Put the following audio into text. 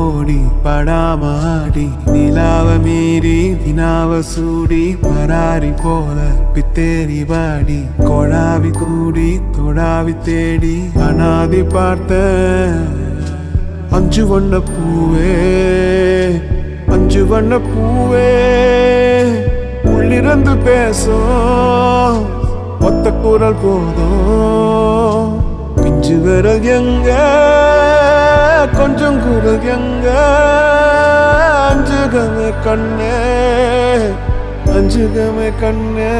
ஓடி படாமாடி நிலாவ மீறி வினாவ சூடி பராரி போல பித்தேரி வாடி கொடாவி கூடி தொடாவி தேடி அனாதி பார்த்த அஞ்சு வண்ண பூவே அஞ்சு வண்ண பூவே உள்ளிருந்து பேசும் ஒத்த குரல் போதும் பிஞ்சு விரல் எங்க கொஞ்சம் குரல் எங்க அஞ்சுகமே கண்ணே அஞ்சுகமே கண்ணே